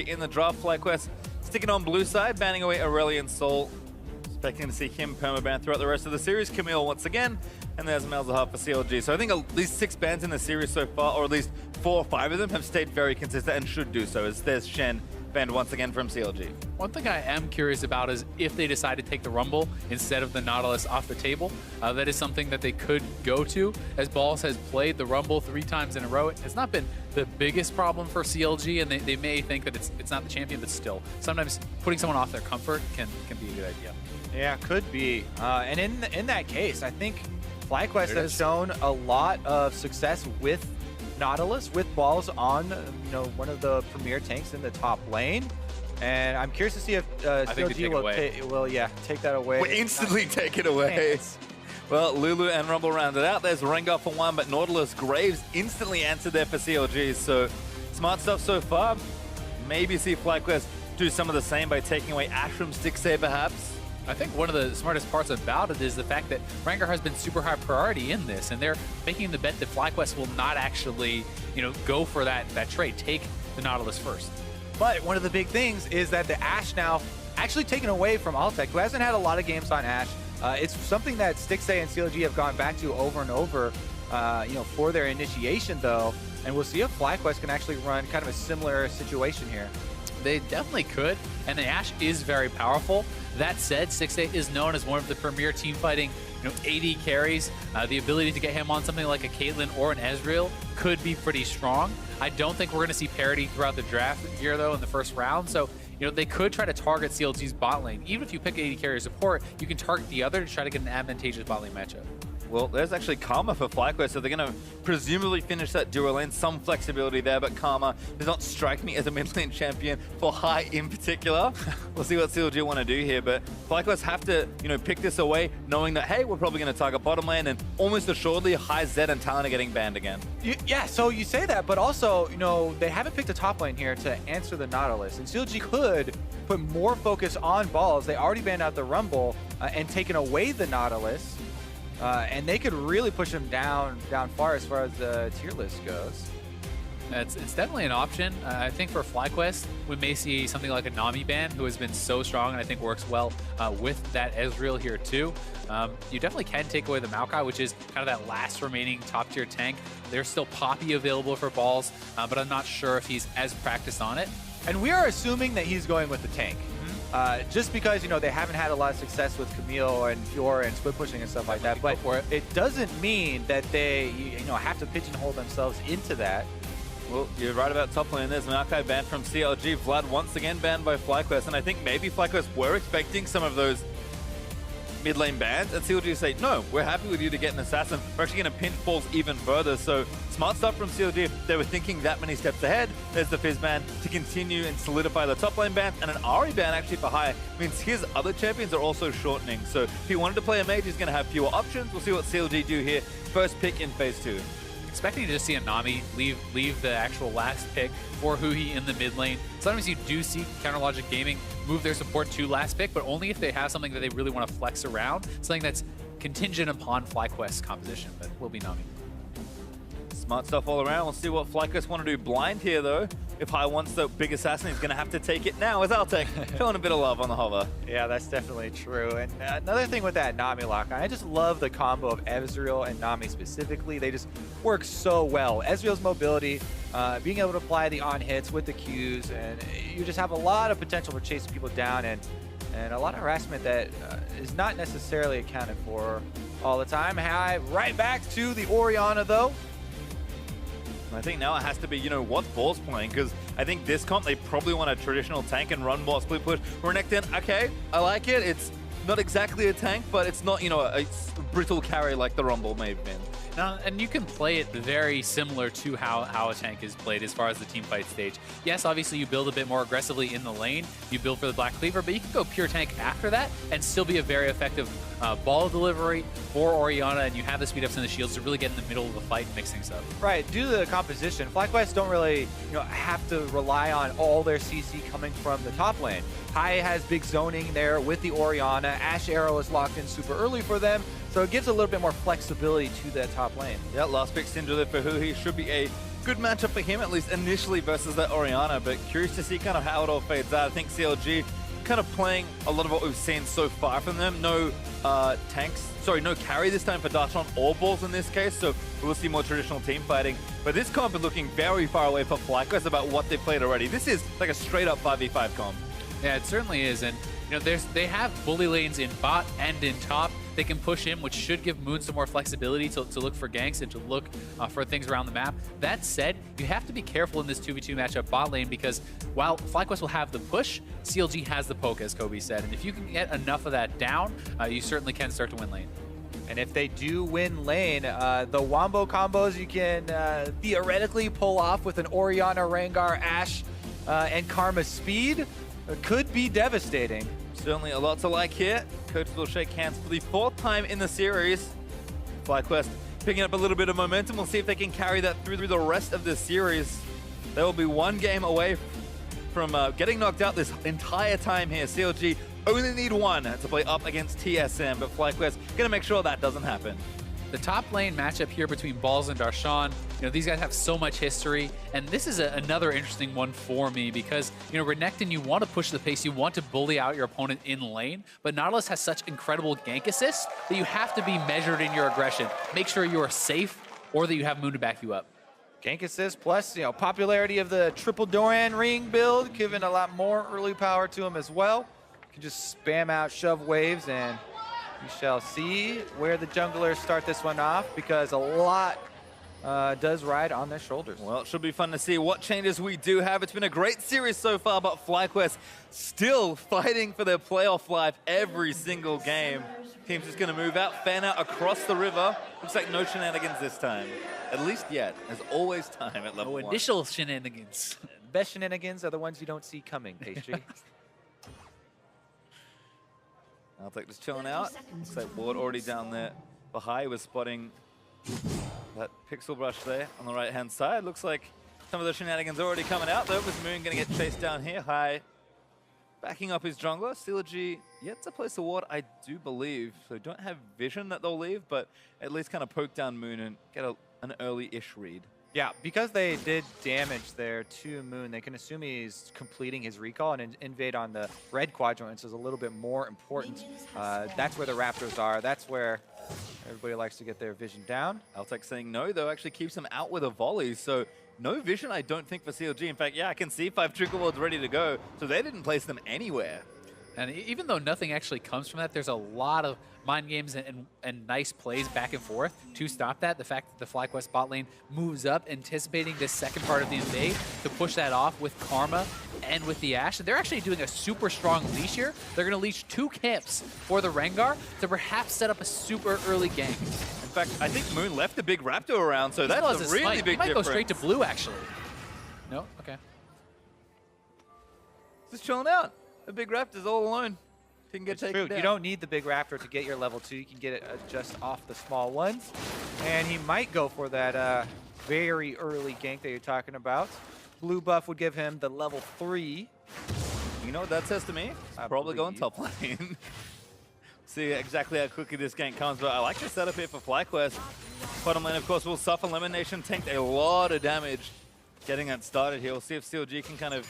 in the draft. FlyQuest sticking on blue side, banning away Aurelion Sol. Expecting to see him permaban throughout the rest of the series. Camille once again, and there's Malzahar for CLG. So I think at least 6 bans in the series so far, or at least 4 or 5 of them have stayed very consistent and should do so, as there's Shen banned once again from CLG. One thing I am curious about is if they decide to take the Rumble instead of the Nautilus off the table. That is something that they could go to, as Balls has played the Rumble 3 times in a row. It has not been the biggest problem for CLG, and they may think that it's not the champion, but still, sometimes putting someone off their comfort can be a good idea. Yeah, could be. And in that case, I think FlyQuest has shown a lot of success with Nautilus, with Balls on one of the premier tanks in the top lane. And I'm curious to see if CLG will take that away. We'll instantly take it away. Yes. Well, Lulu and Rumble rounded out. There's Rengar for 1, but Nautilus Graves instantly answered there for CLG. So smart stuff so far. Maybe see FlyQuest do some of the same by taking away Ashe from Stixxay perhaps. I think one of the smartest parts about it is the fact that Rengar has been super high priority in this, and they're making the bet that FlyQuest will not actually, go for that trade, take the Nautilus first. But one of the big things is that the Ashe now actually taken away from Altec, who hasn't had a lot of games on Ashe. It's something that Stixxay and CLG have gone back to over and over, for their initiation though, and we'll see if FlyQuest can actually run kind of a similar situation here. They definitely could, and the Ashe is very powerful. That said, Stixxay is known as one of the premier team fighting, AD carries. The ability to get him on something like a Caitlyn or an Ezreal could be pretty strong. I don't think we're going to see parity throughout the draft here, though, in the first round. So, they could try to target CLG's bot lane. Even if you pick AD carry support, you can target the other to try to get an advantageous bot lane matchup. Well, there's actually Karma for FlyQuest, so they're going to presumably finish that duo lane. Some flexibility there, but Karma does not strike me as a mid lane champion for High in particular. We'll see what CLG want to do here, but FlyQuest have to, pick this away, knowing that, hey, we're probably going to target bottom lane, and almost assuredly, High, Zed, and Talon are getting banned again. Yeah, so you say that, but also, they haven't picked a top lane here to answer the Nautilus, and CLG could put more focus on Balls. They already banned out the Rumble and taken away the Nautilus. And they could really push him down far as the tier list goes. It's definitely an option. I think for FlyQuest, we may see something like a Nami ban, who has been so strong and I think works well with that Ezreal here too. You definitely can take away the Maokai, which is kind of that last remaining top tier tank. There's still Poppy available for Balls, but I'm not sure if he's as practiced on it. And we are assuming that he's going with the tank. Just because, they haven't had a lot of success with Camille and Fiora and split pushing and stuff like that. But it doesn't mean that they, have to pigeonhole themselves into that. Well, you're right about top lane. There's Maokai banned from CLG. Vlad once again banned by FlyQuest. And I think maybe FlyQuest were expecting some of those mid lane bans. And CLG say, no, we're happy with you to get an assassin. We're actually going to pinch Balls even further. So smart stuff from CLG. They were thinking that many steps ahead. There's the Fizz ban to continue and solidify the top lane ban. And an Ahri ban actually for High means his other champions are also shortening. So if he wanted to play a mage, he's going to have fewer options. We'll see what CLG do here. First pick in phase 2. Expecting to just see a Nami leave the actual last pick for Huhi in the mid lane. Sometimes you do see Counterlogic Gaming move their support to last pick, but only if they have something that they really want to flex around, something that's contingent upon FlyQuest's composition, but will be Nami. Smart stuff all around. We'll see what FlyQuest want to do blind here, though. If High wants the big assassin, he's going to have to take it now as Altec. Feeling a bit of love on the hover. Yeah, that's definitely true. And another thing with that Nami lock, I just love the combo of Ezreal and Nami specifically. They just work so well. Ezreal's mobility, being able to apply the on hits with the Qs, and you just have a lot of potential for chasing people down and a lot of harassment that is not necessarily accounted for all the time. High right back to the Orianna, though. I think now it has to be, what's Balls playing? Because I think this comp, they probably want a traditional tank and run more split push. Renekton, okay, I like it. It's not exactly a tank, but it's not, a brittle carry like the Rumble may have been. Now, and you can play it very similar to how a tank is played as far as the team fight stage. Yes, obviously you build a bit more aggressively in the lane, you build for the Black Cleaver, but you can go pure tank after that and still be a very effective ball delivery for Orianna, and you have the speed ups and the shields to really get in the middle of the fight and mix things up. Right, due to the composition, FlyQuest don't really have to rely on all their CC coming from the top lane. High has big zoning there with the Orianna. Ashe Arrow is locked in super early for them, so it gives a little bit more flexibility to that top lane. Yeah, last pick Syndra for Huhi should be a good matchup for him, at least initially, versus that Orianna, but curious to see kind of how it all fades out. I think CLG kind of playing a lot of what we've seen so far from them. No no carry this time for Darshan or Balls in this case, so we'll see more traditional team fighting. But this comp is looking very far away for FlyQuest about what they've played already. This is like a straight up 5v5 comp. Yeah, it certainly is, and you know, they have bully lanes in bot and in top. They can push in, which should give Moon some more flexibility to look for ganks and to look for things around the map. That said, you have to be careful in this 2v2 matchup bot lane because while FlyQuest will have the push, CLG has the poke, as Kobe said. And if you can get enough of that down, you certainly can start to win lane. And if they do win lane, the wombo combos you can theoretically pull off with an Orianna, Rengar, Ashe, and Karma speed could be devastating. Certainly a lot to like here. Coaches will shake hands for the 4th time in the series. FlyQuest picking up a little bit of momentum. We'll see if they can carry that through the rest of the series. They will be 1 game away from getting knocked out this entire time here. CLG only need 1 to play up against TSM, but FlyQuest gonna make sure that doesn't happen. The top lane matchup here between Balls and Darshan, you know, these guys have so much history, and this is another interesting one for me because, you know, Renekton, you want to push the pace, you want to bully out your opponent in lane, but Nautilus has such incredible gank assists that you have to be measured in your aggression. Make sure you are safe or that you have Moon to back you up. Gank assist plus, you know, popularity of the triple Doran ring build, giving a lot more early power to him as well. You can just spam out shove waves and we shall see where the junglers start this one off because a lot does ride on their shoulders. Well, it should be fun to see what changes we do have. It's been a great series so far, but FlyQuest still fighting for their playoff life every single game. Team's just going to move out, fan out across the river. Looks like no shenanigans this time. At least yet. There's always time at level 1. Initial shenanigans. Best shenanigans are the ones you don't see coming, Pastry. Altec just chilling out. Looks like Ward already down there. Bahai was spotting that pixel brush there on the right-hand side. Looks like some of the shenanigans already coming out, though, with Moon going to get chased down here. Hai backing up his jungler. CLG yet to place a ward, I do believe. So don't have vision that they'll leave, but at least kind of poke down Moon and get an early-ish read. Yeah, because they did damage there to Moon, they can assume he's completing his recall and invade on the red quadrant, which is a little bit more important. That's where the Raptors are. That's where everybody likes to get their vision down. Altec saying no, though, actually keeps him out with a volley. So no vision, I don't think, for CLG. In fact, yeah, I can see 5 trickle wards ready to go. So they didn't place them anywhere. And even though nothing actually comes from that, there's a lot of mind games and nice plays back and forth to stop that. The fact that the FlyQuest bot lane moves up, anticipating this second part of the invade to push that off with Karma and with the Ashe. They're actually doing a super strong leash here. They're going to leash 2 camps for the Rengar to perhaps set up a super early gank. In fact, I think Moon left a big Raptor around, so that's a really big difference. He might go straight to blue, actually. No? Okay. Just chilling out. The big Raptor's all alone. He can get taken down. You don't need the big Raptor to get your level 2. You can get it just off the small ones. And he might go for that very early gank that you're talking about. Blue buff would give him the level 3. You know what that says to me? Probably going top lane. See exactly how quickly this gank comes, but I like the setup here for FlyQuest. Bottom lane, of course, will suffer. Elimination tanked a lot of damage getting that started here. We'll see if CLG can kind of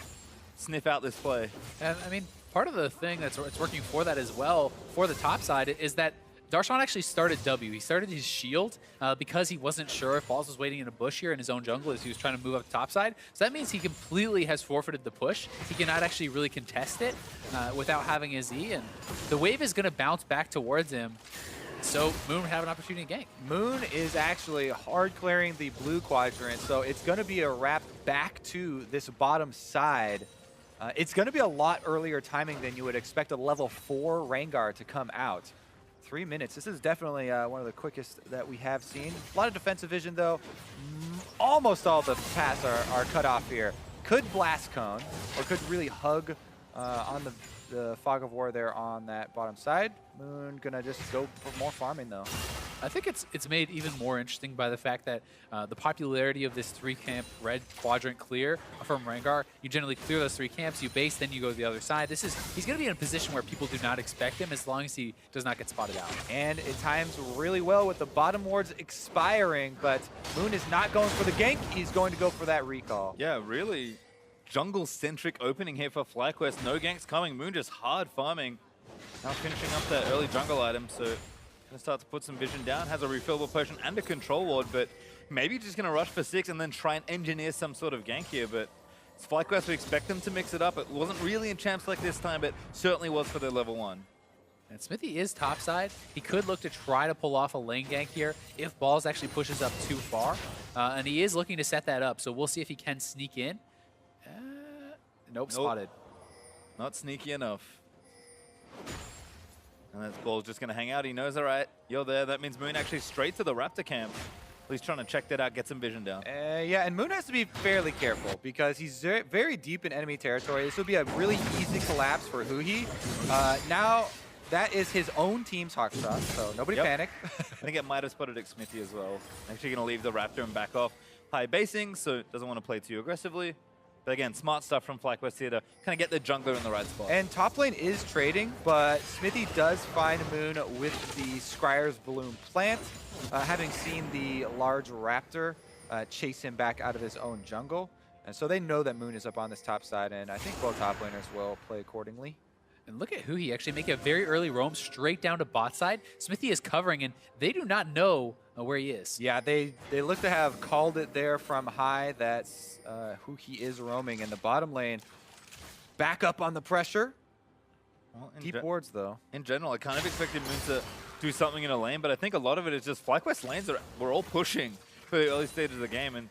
sniff out this play. And I mean, part of the thing that's working for that as well, for the top side, is that Darshan actually started W. He started his shield because he wasn't sure if Balls was waiting in a bush here in his own jungle as he was trying to move up the top side. So that means he completely has forfeited the push. He cannot actually really contest it without having his E, and the wave is going to bounce back towards him. So Moon would have an opportunity to gank. Moon is actually hard clearing the blue quadrant, so it's going to be a wrap back to this bottom side. It's going to be a lot earlier timing than you would expect a level 4 Rengar to come out. 3 minutes. This is definitely one of the quickest that we have seen. A lot of defensive vision, though. Almost all the paths are cut off here. Could Blast Cone, or could really hug on the Fog of War there on that bottom side. Moon gonna just go for more farming though. I think it's made even more interesting by the fact that the popularity of this 3-camp red quadrant clear from Rengar. You generally clear those 3 camps, you base, then you go to the other side. He's going to be in a position where people do not expect him as long as he does not get spotted out. And it times really well with the bottom wards expiring, but Moon is not going for the gank. He's going to go for that recall. Yeah, really jungle-centric opening here for FlyQuest. No ganks coming. Moon just hard farming. Now finishing up that early jungle item, so gonna start to put some vision down. Has a refillable potion and a control ward, but maybe just gonna rush for 6 and then try and engineer some sort of gank here. But it's FlyQuest, we expect them to mix it up. It wasn't really in champs like this time, but certainly was for their level 1. And Smithy is topside. He could look to try to pull off a lane gank here if Balls actually pushes up too far. And he is looking to set that up, so we'll see if he can sneak in. Nope, spotted. Not sneaky enough. And that Ball's just going to hang out. He knows, all right, you're there. That means Moon actually straight to the Raptor camp. He's trying to check that out, get some vision down. Yeah, and Moon has to be fairly careful because he's very deep in enemy territory. This would be a really easy collapse for Huhi. Now, that is his own team's Hawkshot, so nobody panic. I think it might have spotted Xmithy as well. Actually going to leave the Raptor and back off. High basing, so doesn't want to play too aggressively. But again, smart stuff from FlyQuest here to kind of get the jungler in the right spot. And top lane is trading, but Smithy does find Moon with the Scryer's Bloom plant, having seen the large Raptor chase him back out of his own jungle. And so they know that Moon is up on this top side, and I think both top laners will play accordingly. And look at Huhi actually make a very early roam straight down to bot side. Smithy is covering, and they do not know where he is. Yeah, they look to have called it there from high that Huhi is roaming in the bottom lane. Back up on the pressure. Well, Deep wards, though. In general, I kind of expected Moon to do something in a lane, but I think a lot of it is just FlyQuest lanes were all pushing for the early stages of the game, and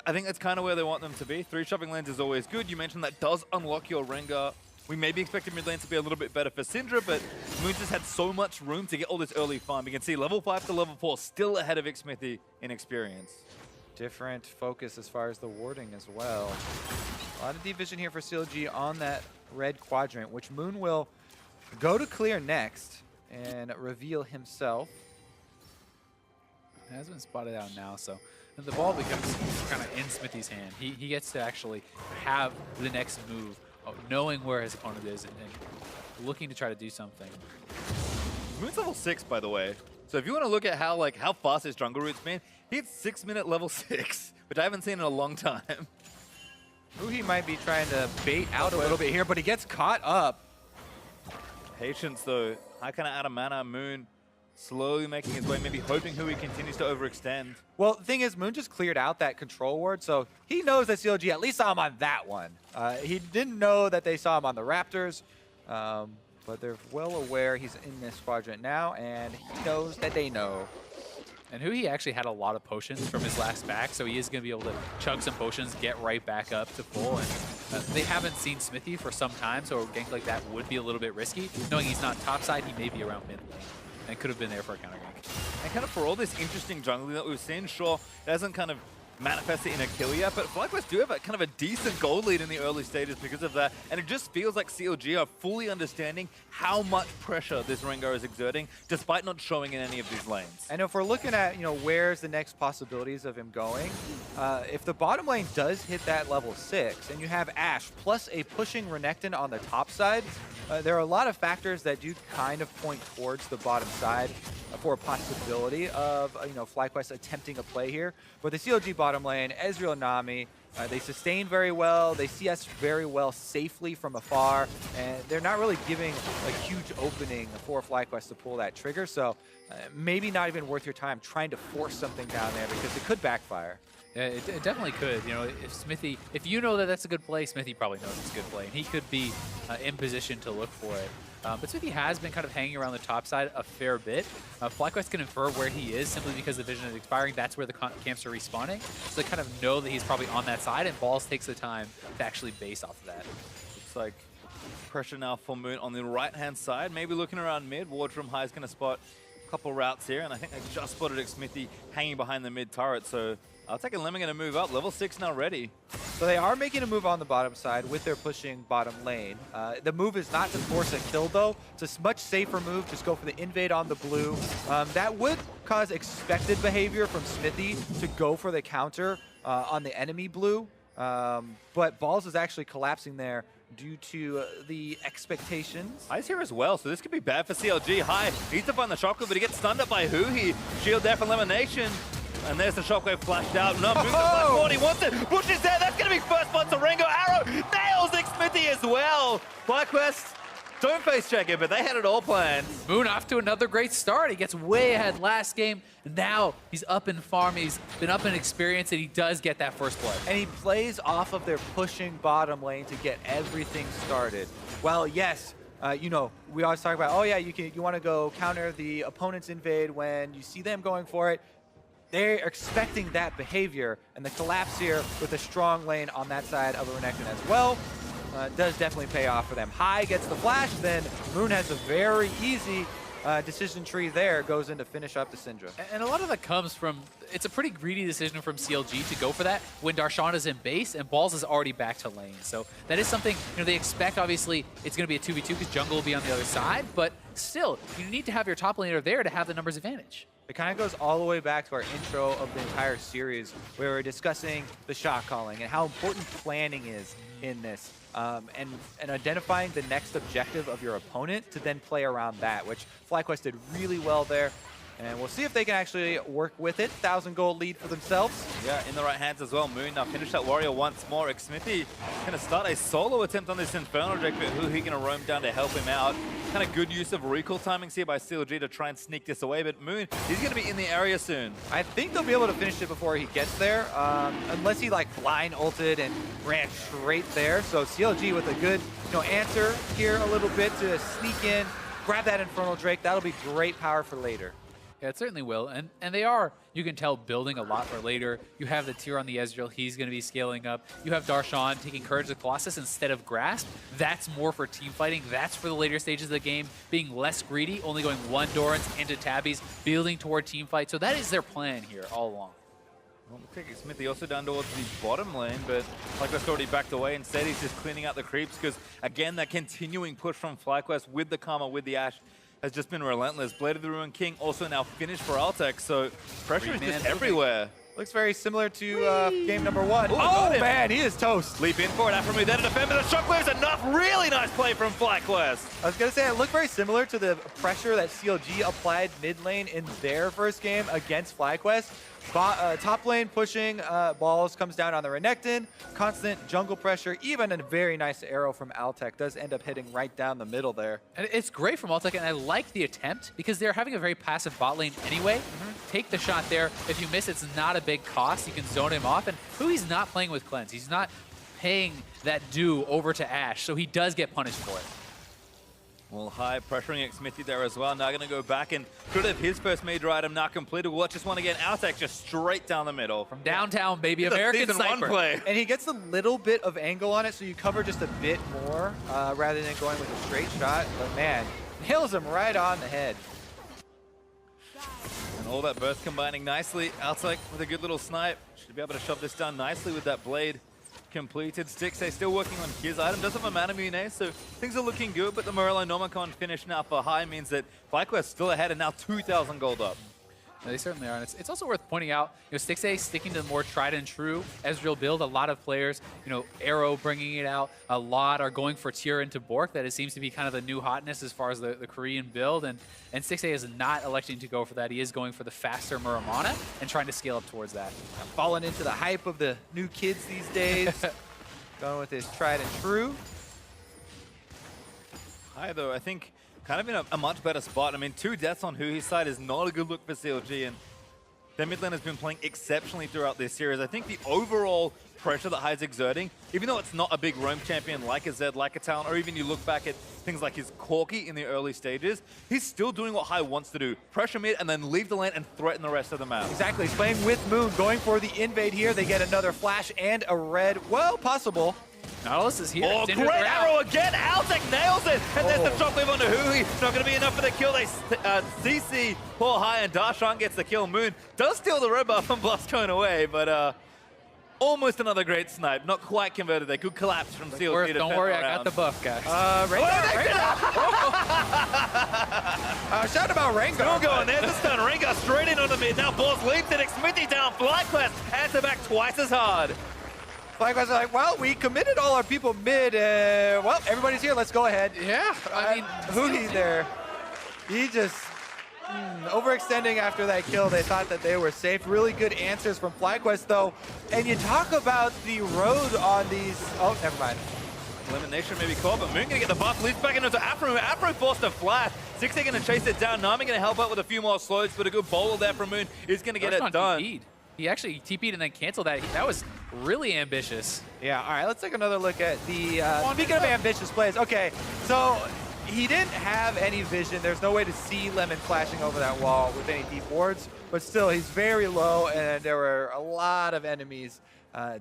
I think that's kind of where they want them to be. 3 shopping lanes is always good. You mentioned that does unlock your Rengar. We maybe expected mid lane to be a little bit better for Syndra, but Moon just had so much room to get all this early farm. You can see level 5 to level 4 still ahead of Xmithy in experience. Different focus as far as the warding as well. A lot of deep vision here for CLG on that red quadrant, which Moon will go to clear next and reveal himself. It has been spotted out now, so the ball becomes kind of in Smithy's hand. He gets to actually have the next move, knowing where his opponent is and looking to try to do something. Moon's level 6, by the way. So if you want to look at how fast his jungle route's been, he's 6-minute level 6, which I haven't seen in a long time. Huhi might be trying to bait out a little bit here, but he gets caught up. Patience, though. High kind of out of mana. Moon slowly making his way, maybe hoping Huhi continues to overextend. Well, the thing is, Moon just cleared out that control ward, so he knows that CLG at least saw him on that one. He didn't know that they saw him on the Raptors, but they're well aware he's in this quadrant now, and he knows that they know. And Huhi actually had a lot of potions from his last back, so he is going to be able to chug some potions, get right back up to full. And they haven't seen Smithy for some time, so a gank like that would be a little bit risky. Knowing he's not topside, he may be around mid lane. And could have been there for a counter gank. And kind of for all this interesting jungling that we've seen, sure, it hasn't kind of manifested in a kill yet, but FlyQuest do have a kind of a decent gold lead in the early stages because of that, and it just feels like CLG are fully understanding how much pressure this Rengar is exerting, despite not showing in any of these lanes. And if we're looking at, where's the next possibilities of him going, if the bottom lane does hit that level 6, and you have Ashe plus a pushing Renekton on the top side, there are a lot of factors that do kind of point towards the bottom side for a possibility of, FlyQuest attempting a play here. But the CLG bottom lane, Ezreal and Nami, they sustain very well. They see us very well safely from afar, and they're not really giving a huge opening for FlyQuest to pull that trigger. So maybe not even worth your time trying to force something down there because it could backfire. Yeah, it definitely could. If Smithy, if you know that that's a good play, Smithy probably knows it's a good play, and he could be in position to look for it. But Smithy has been kind of hanging around the top side a fair bit. FlyQuest can infer where he is simply because the vision is expiring. That's where the camps are respawning. So they kind of know that he's probably on that side, and Balls takes the time to actually base off of that. Looks like pressure now for Moon on the right-hand side. Maybe looking around mid. Ward from High is going to spot couple routes here, and I think they just spotted Xmithy hanging behind the mid turret, so Altec and Lemon going to move up. Level 6 now ready. So they are making a move on the bottom side with their pushing bottom lane. The move is not to force a kill, though. It's a much safer move. Just go for the invade on the blue. That would cause expected behavior from Smithy to go for the counter on the enemy blue. But Balls is actually collapsing there due to the expectations. High's here as well, so this could be bad for CLG. High needs to find the shockwave, but he gets stunned up by Huhi. Shield there for Elimination. And there's the shockwave flashed out. No, moves the flash forward. He wants it. Pushes there. That's going to be first blood to Ringo. Arrow nails Xmithy as well. FlyQuest don't face check it, but they had it all planned. Moon off to another great start. He gets way ahead last game. Now he's up in farm. He's been up in experience, and he does get that first blood. And he plays off of their pushing bottom lane to get everything started. Well, yes, you know, we always talk about, oh yeah, you want to go counter the opponent's invade when you see them going for it. They're expecting that behavior, and the collapse here with a strong lane on that side of Renekton as well does definitely pay off for them. High gets the flash, then Moon has a very easy decision tree there, goes in to finish up the Syndra. And a lot of that comes from, it's a pretty greedy decision from CLG to go for that when Darshan is in base and Balls is already back to lane. So that is something, you know, they expect, obviously, it's going to be a 2v2 because jungle will be on the other side, but still, you need to have your top laner there to have the numbers advantage. It kind of goes all the way back to our intro of the entire series where we're discussing the shot calling and how important planning is in this. And identifying the next objective of your opponent to then play around that, which FlyQuest did really well there. And we'll see if they can actually work with it. 1,000 gold lead for themselves. Yeah, in the right hands as well. Moon now finish that warrior once more. Xmithy going to start a solo attempt on this Infernal Drake, but who he going to roam down to help him out. Kind of good use of recall timings here by CLG to try and sneak this away, but Moon, he's going to be in the area soon. I think they'll be able to finish it before he gets there, unless he like blind ulted and ran straight there. So CLG with a good, answer here a little bit to sneak in, grab that Infernal Drake. That'll be great power for later. Yeah, it certainly will. And they are, you can tell, building a lot for later. You have the tier on the Ezreal. He's going to be scaling up. You have Darshan taking Courage of the Colossus instead of Grasp. That's more for team fighting. That's for the later stages of the game, being less greedy, only going one Dorans into Tabbies, building toward team fight. So that is their plan here all along. Well, looks like Xmithy also down towards the bottom lane, but FlyQuest already backed away. Instead, he's just cleaning out the creeps because, again, that continuing push from FlyQuest with the Karma, with the Ashe, has just been relentless. Blade of the Ruined King also now finished for Altec, so pressure is just everywhere. Looks very similar to game number 1. Ooh, oh man, he is toast. Leap in for it after there to defend, but the shockwave's enough. Really nice play from FlyQuest. I was going to say, it looked very similar to the pressure that CLG applied mid lane in their first game against FlyQuest. Top lane pushing, Balls comes down on the Renekton, constant jungle pressure, even a very nice arrow from Altec does end up hitting right down the middle there. And it's great from Altec, and I like the attempt because they're having a very passive bot lane anyway. Take the shot there. If you miss, it's not a big cost. You can zone him off, and he's not playing with cleanse. He's not paying that due over to Ashe, so he does get punished for it. Well, High pressuring Xmithy there as well. Now going to go back and could have his first major item not completed. We'll watch this one again. Altec just straight down the middle. From downtown, baby. American Sniper. Play. And he gets a little bit of angle on it, so you cover just a bit more rather than going with a straight shot. But man, nails him right on the head. And all that burst combining nicely. Altec with a good little snipe. Should be able to shove this down nicely with that blade. Completed. Stixxay still working on his item. Does have a mana mune, so things are looking good, but the Morello Nomicon finish now for High means that FlyQuest still ahead and now 2,000 gold up. No, they certainly are. And it's also worth pointing out, Stixxay sticking to the more tried and true Ezreal build. A lot of players, Arrow bringing it out. A lot are going for tier into Bork. That it seems to be kind of the new hotness as far as the Korean build. And Stixxay is not electing to go for that. He is going for the faster Muramana and trying to scale up towards that. Falling into the hype of the new kids these days. Going with his tried and true. High though, I think kind of in a much better spot. I mean, 2 deaths on Huhi's side is not a good look for CLG, and their mid lane has been playing exceptionally throughout this series. I think the overall pressure that High's exerting, even though it's not a big roam champion like a Zed, like a Talon, or even you look back at things like his Corki in the early stages, he's still doing what High wants to do. Pressure mid and then leave the lane and threaten the rest of the map. Exactly, he's playing with Moon, going for the invade here. They get another flash and a red, well, possible. Nautilus is here. Oh, It's into the great ground. arrow again. Altec nails it. And there's the shockwave onto Hui. Not going to be enough for the kill. They CC Paul High, and Darshan gets the kill. Moon does steal the red buff from Blast going away, but almost another great snipe. Not quite converted. They could collapse from CLG. Don't worry, I got the buff, guys. Shout about Rengar. Still going there. This time Rengar straight in on the mid. Now Balls leaps it. Smithy down. FlyQuest answer back twice as hard. FlyQuest are like, well, we committed all our people mid. Well, everybody's here. Let's go ahead. Yeah, I mean, Hui there. He just overextending after that kill. They thought that they were safe. Really good answers from FlyQuest, though. And you talk about the road on these. Oh, never mind. Elimination may be called, but Moon gonna get the buff. Leads back into Afro. Afro forced a flash. 6A gonna chase it down. Nami gonna help out with a few more slows, but a good bowler there from Moon is gonna get it done. TP'd. He actually TP'd and then canceled that. That was really ambitious. Yeah, all right, let's take another look at the, speaking of ambitious plays. Okay, so he didn't have any vision. There's no way to see Lemon flashing over that wall with any deep wards, but still, he's very low, and there were a lot of enemies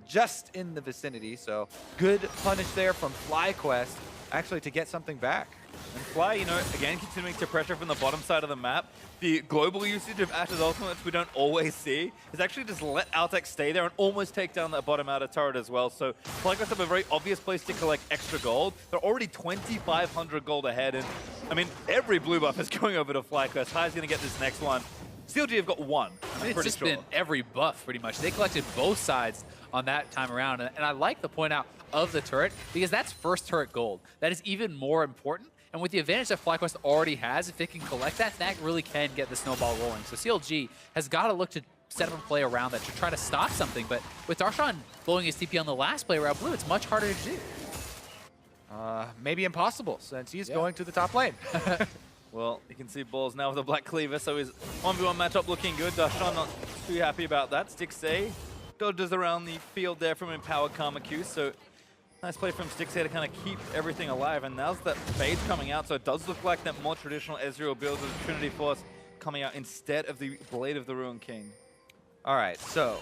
just in the vicinity. So good punish there from FlyQuest, actually, to get something back. And Fly, you know, again, continuing to pressure from the bottom side of the map. The global usage of Ash's ultimate, which we don't always see, is actually just let Altec stay there and almost take down that bottom outer turret as well. So FlyQuest have a very obvious place to collect extra gold. They're already 2,500 gold ahead, and I mean, every blue buff is going over to FlyQuest. High's going to get this next one. CLG have got one. It's just been every buff, pretty much. They collected both sides on that time around, and I like the point out of the turret, because that's first turret gold. That is even more important. And with the advantage that FlyQuest already has, if it can collect that, that really can get the snowball rolling. So CLG has got to look to set up a play around that to try to stop something. But with Darshan blowing his TP on the last play around blue, it's much harder to do. Maybe impossible, since he's going to the top lane. Well, you can see Balls now with a Black Cleaver, so his 1v1 matchup looking good. Darshan not too happy about that. Stixay dodges around the field there from Empowered Karma Q, so nice play from Stixay to kind of keep everything alive. And now's that fade coming out, so it does look like that more traditional Ezreal build with Trinity Force coming out instead of the Blade of the Ruined King. All right, so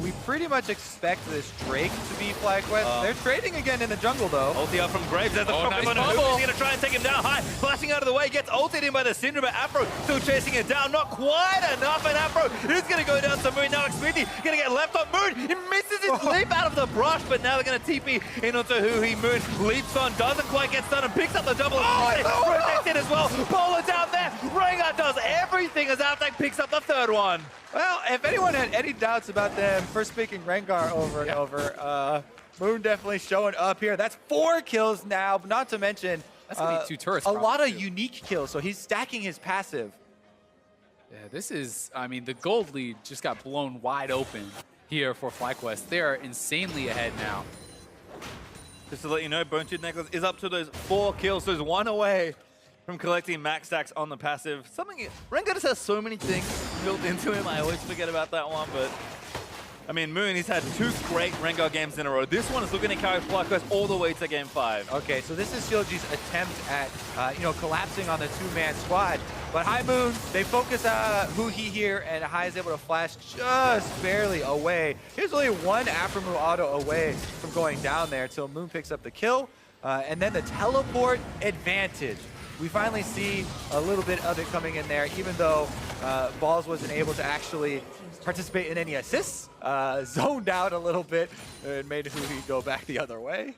we pretty much expect this Drake to be FlyQuest. They're trading again in the jungle, though. Ulti out from Graves. There's a nice on Hui. He's going to try and take him down high. Flashing out of the way. Gets ulted in by the Syndra, but Afro still chasing it down. Not quite enough, and Afro is going to go down to Moon. Now Xfinity going to get left on Moon. He misses his leap out of the brush, but now they're going to TP in onto Hui. Moon leaps on, doesn't quite get stunned, and picks up the double. Protects it as well. Bowler down there. Rengar does everything as Altec picks up the third one. Well, if anyone had any doubts about them first picking Rengar over and over, Moon definitely showing up here. That's 4 kills now, but not to mention That's gonna be 2 turrets. a lot of unique kills, so he's stacking his passive. Yeah, this is, I mean, the gold lead just got blown wide open here for FlyQuest. They are insanely ahead now. Just to let you know, Bone Tooth Necklace is up to those 4 kills, so there's 1 away from collecting max stacks on the passive. Something, Rengar just has so many things built into him. I always forget about that one, but I mean, Moon, he's had 2 great Rengar games in a row. This one is looking to carry FlyQuest all the way to game 5. Okay, so this is CLG's attempt at, collapsing on the 2-man squad. But High Moon, they focus Hui here, and High is able to flash just barely away. He's only 1 Afro auto away from going down there until Moon picks up the kill. And then the teleport advantage. We finally see a little bit of it coming in there, even though Balls wasn't able to actually participate in any assists. Zoned out a little bit and made Hui go back the other way.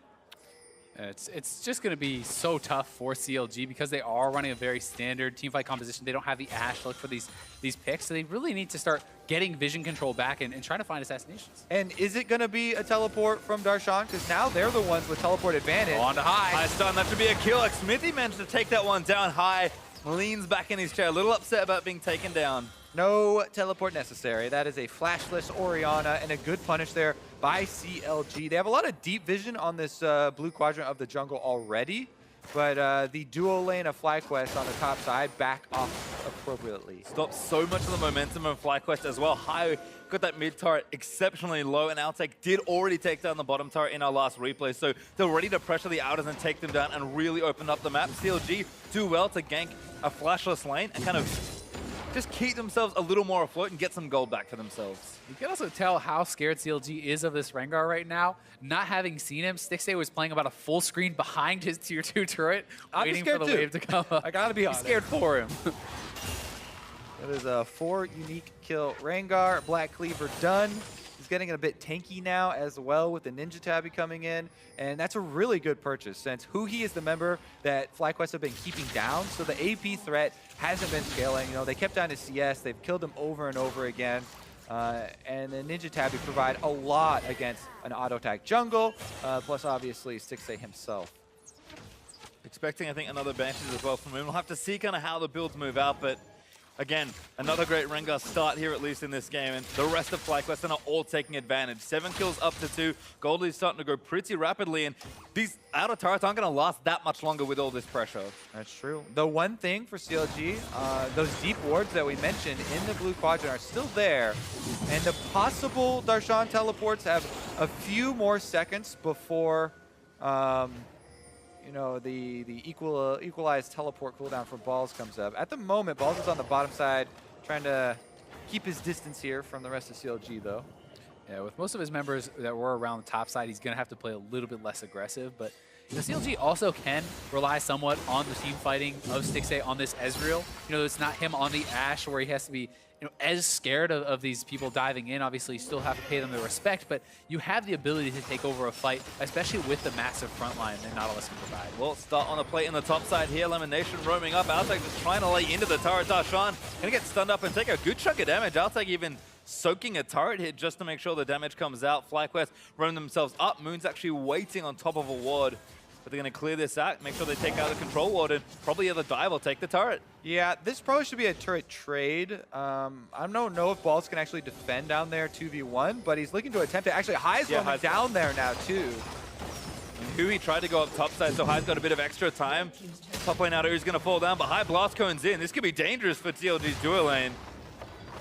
It's just going to be so tough for CLG because they are running a very standard teamfight composition. They don't have the Ashe to look for these picks, so they really need to start getting vision control back and trying to find assassinations. And is it going to be a teleport from Darshan? Because now they're the ones with teleport advantage. On to High. High stun, that should be a kill. Smithy managed to take that one down. High leans back in his chair, a little upset about being taken down. No teleport necessary. That is a flashless Orianna and a good punish there by CLG. They have a lot of deep vision on this blue quadrant of the jungle already, but the dual lane of FlyQuest on the top side back off appropriately. Stopped so much of the momentum of FlyQuest as well. High got that mid turret exceptionally low, and Altec did already take down the bottom turret in our last replay, so they're ready to pressure the outers and take them down and really open up the map. CLG do well to gank a flashless lane and kind of just keep themselves a little more afloat and get some gold back for themselves. You can also tell how scared CLG is of this Rengar right now. Not having seen him, Stixxay was playing about a full screen behind his tier 2 turret, waiting for the wave to come up. I gotta be honest. Scared for him. That is a 4 unique kill Rengar. Black Cleaver done. He's getting a bit tanky now as well with the Ninja Tabby coming in. And that's a really good purchase since Huhi is the member that FlyQuest have been keeping down. So the AP threat hasn't been scaling. You know, they kept down his CS. They've killed him over and over again. And the Ninja Tabby provide a lot against an auto-attack jungle, plus obviously Stixxay himself. Expecting, I think, another Banshees as well from him. We'll have to see kind of how the builds move out, but again, another great Rengar start here, at least in this game, and the rest of FlyQuest are all taking advantage. 7 kills up to 2. Goldie's starting to go pretty rapidly, and these outer turrets aren't going to last that much longer with all this pressure. That's true. The one thing for CLG, those deep wards that we mentioned in the blue quadrant are still there, and the possible Darshan teleports have a few more seconds before you know, the equalized teleport cooldown for Balls comes up. At the moment, Balls is on the bottom side, trying to keep his distance here from the rest of CLG, though. Yeah, with most of his members that were around the top side, he's going to have to play a little bit less aggressive. But the CLG also can rely somewhat on the team fighting of Stixxay on this Ezreal. You know, it's not him on the Ashe where he has to be, you know, as scared of these people diving in. Obviously, you still have to pay them the respect, but you have the ability to take over a fight, especially with the massive front line that Nautilus can provide. Well, start on the plate in the top side here. Lemonation roaming up. Altec just trying to lay into the turret. Darshan gonna get stunned up and take a good chunk of damage. Altec even soaking a turret hit just to make sure the damage comes out. FlyQuest roam themselves up. Moon's actually waiting on top of a ward. But they're going to clear this out, make sure they take out the control ward, and probably either dive or take the turret. Yeah, this probably should be a turret trade. I don't know if Balls can actually defend down there 2v1, but he's looking to attempt it. Actually, High's roaming down there now, too. And Hui tried to go up top side, so High's got a bit of extra time. Top lane out, Hui's going to fall down, but High blast cones in. This could be dangerous for TLG's duo lane.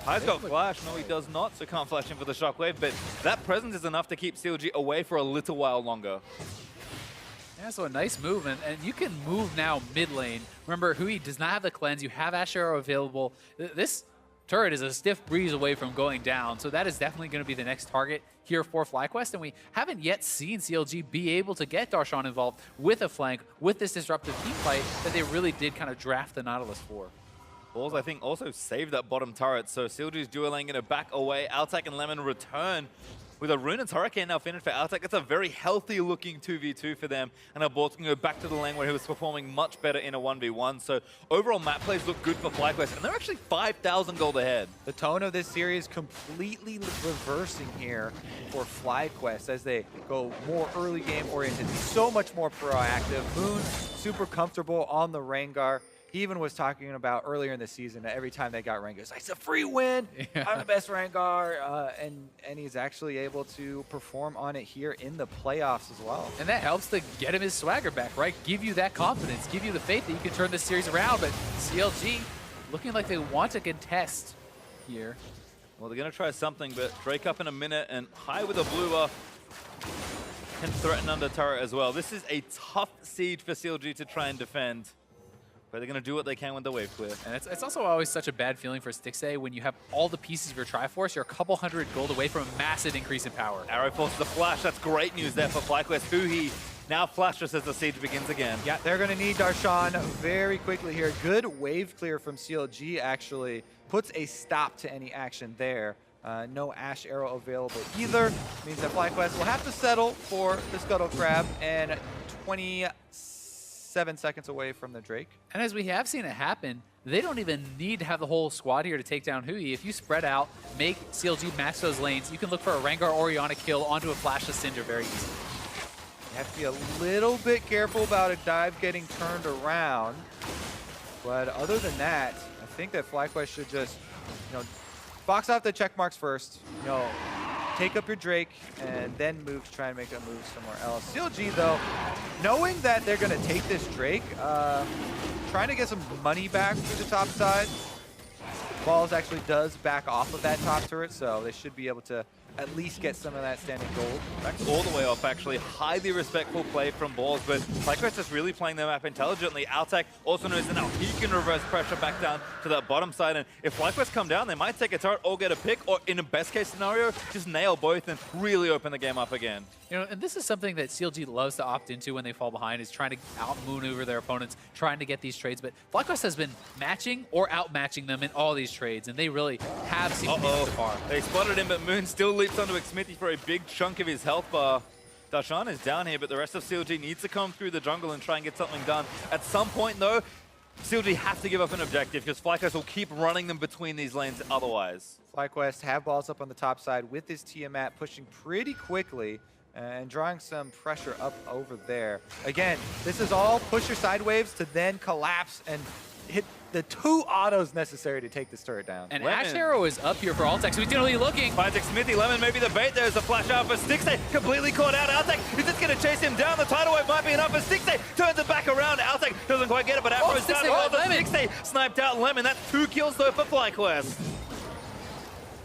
High's got flash. No, he does not, so can't flash in for the shockwave, but that presence is enough to keep CLG away for a little while longer. Yeah, so a nice move, and you can move now mid lane. Remember, Hui does not have the cleanse. You have Ashe Arrow available. This turret is a stiff breeze away from going down, so that is definitely going to be the next target here for FlyQuest, and we haven't yet seen CLG be able to get Darshan involved with a flank, with this disruptive team fight that they really did kind of draft the Nautilus for. Balls, I think, also saved that bottom turret, so CLG's duo lane going to back away. Altec and Lemon return with a Runaan's Hurricane now finished for Altec. It's a very healthy-looking 2v2 for them, and Balls can go back to the lane where he was performing much better in a 1v1. So overall map plays look good for FlyQuest, and they're actually 5,000 gold ahead. The tone of this series completely reversing here for FlyQuest as they go more early game oriented, so much more proactive. Moon super comfortable on the Rengar. He even was talking about earlier in the season that every time they got Rengar, it's a free win. Yeah. I'm the best Rengar, and he's actually able to perform on it here in the playoffs as well. And that helps to get him his swagger back, right? Give you that confidence, give you the faith that you can turn this series around. But CLG looking like they want to contest here. Well, they're going to try something, but Drake up in a minute, and High with a blue buff can threaten under turret as well. This is a tough siege for CLG to try and defend. But they're going to do what they can with the wave clear. And it's also always such a bad feeling for Stixxay when you have all the pieces of your Triforce. You're a couple hundred gold away from a massive increase in power. Arrow forces a flash. That's great news there for FlyQuest. Huhi now flashes as the siege begins again. Yeah, they're going to need Darshan very quickly here. Good wave clear from CLG actually puts a stop to any action there. No Ashe Arrow available either. Means that FlyQuest will have to settle for the Scuttle Crab, and 27 seconds away from the Drake. And as we have seen it happen, they don't even need to have the whole squad here to take down Hui. If you spread out, make CLG match those lanes, you can look for a Rengar Orianna kill onto a Flashless Cinder very easily. You have to be a little bit careful about a dive getting turned around. But other than that, I think that FlyQuest should just, box off the check marks first. Take up your Drake and then move to try and make a move somewhere else. CLG, though, knowing that they're going to take this Drake, trying to get some money back through the top side. Balls actually does back off of that top turret, so they should be able to at least get some of that standing gold. Backed all the way off, actually. Highly respectful play from Balls, but FlyQuest is really playing their map intelligently. Altec also knows that now he can reverse pressure back down to that bottom side, and if FlyQuest come down, they might take a turret or get a pick, or in a best case scenario, just nail both and really open the game up again. You know, and this is something that CLG loves to opt into when they fall behind, is trying to outmaneuver their opponents, trying to get these trades. But FlyQuest has been matching or outmatching them in all these trades, and they really have seen so far. They spotted him, but Moon still leaps onto Xmithy for a big chunk of his health bar. Darshan is down here, but the rest of CLG needs to come through the jungle and try and get something done. At some point, though, CLG have to give up an objective because FlyQuest will keep running them between these lanes otherwise. FlyQuest have balls up on the top side with this Tiamat pushing pretty quickly and drawing some pressure up over there. Again, this is all push your side waves to then collapse and hit the 2 autos necessary to take this turret down. And Ash Arrow is up here for Altec, so he's gonna be looking. Finds Xmithy, Lemon maybe the bait. There's a flash out for Stixay, completely caught out. Altec is just gonna chase him down. The tidal wave might be enough for Stixay. Turns it back around. Altec doesn't quite get it, but Afro's down. Stixay sniped out Lemon. That's 2 kills though for FlyQuest.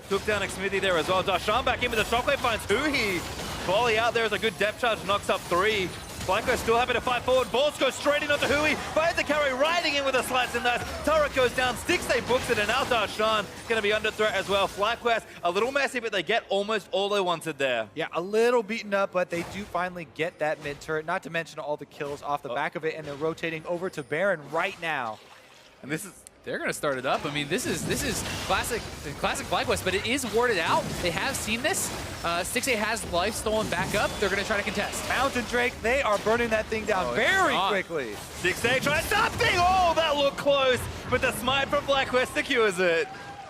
Took down Xmithy there as well. Darshan back in with the shockwave, finds Huhi. Volley out there is a good depth charge, knocks up 3. FlyQuest still happy to fight forward. Balls goes straight in onto Hui. Finds the carry, riding in with a slice and dice. Turret goes down. Stixay books it, and now Darshan going to be under threat as well. FlyQuest a little messy, but they get almost all they wanted there. Yeah, a little beaten up, but they do finally get that mid turret. Not to mention all the kills off the back of it, and they're rotating over to Baron right now. And this is... They're going to start it up. I mean, this is classic FlyQuest, but it is warded out. They have seen this. Stixay has life stolen back up. They're going to try to contest. Mountain Drake, they are burning that thing down very quickly. Stixay tries something. Oh, that looked close, but the smite from FlyQuest secures it.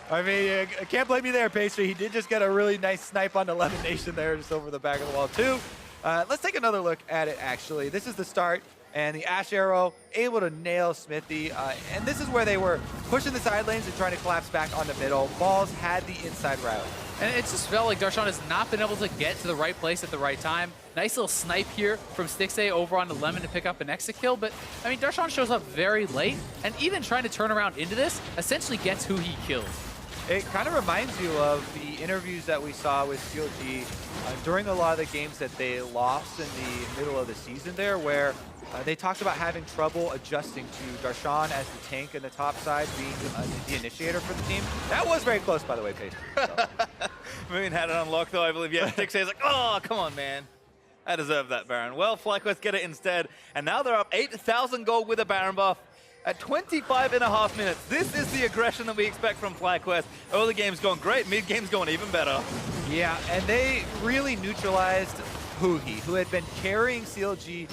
I mean, I can't blame you there, Pastry. He did just get a really nice snipe on 11 Nation there, just over the back of the wall, too. Let's take another look at it, actually. This is the start. And the Ash Arrow able to nail Xmithy. And this is where they were pushing the side lanes and trying to collapse back on the middle. Balls had the inside route. And it just felt like Darshan has not been able to get to the right place at the right time. Nice little snipe here from Stixay over onto Lemon to pick up an exit kill. But, I mean, Darshan shows up very late. And even trying to turn around into this, essentially gets who he killed. It kind of reminds you of the interviews that we saw with CLG during a lot of the games that they lost in the middle of the season there, where they talked about having trouble adjusting to Darshan as the tank in the top side, being the initiator for the team. That was very close, by the way, Pastry. So. Moon had it unlocked, though, I believe. Yeah, Stixay's like, oh, come on, man. I deserve that Baron. Well, FlyQuest get it instead, and now they're up 8,000 gold with a Baron buff. At 25.5 minutes, this is the aggression that we expect from FlyQuest. Early game's gone great, mid game's going even better. Yeah, and they really neutralized Huhi, who had been carrying CLG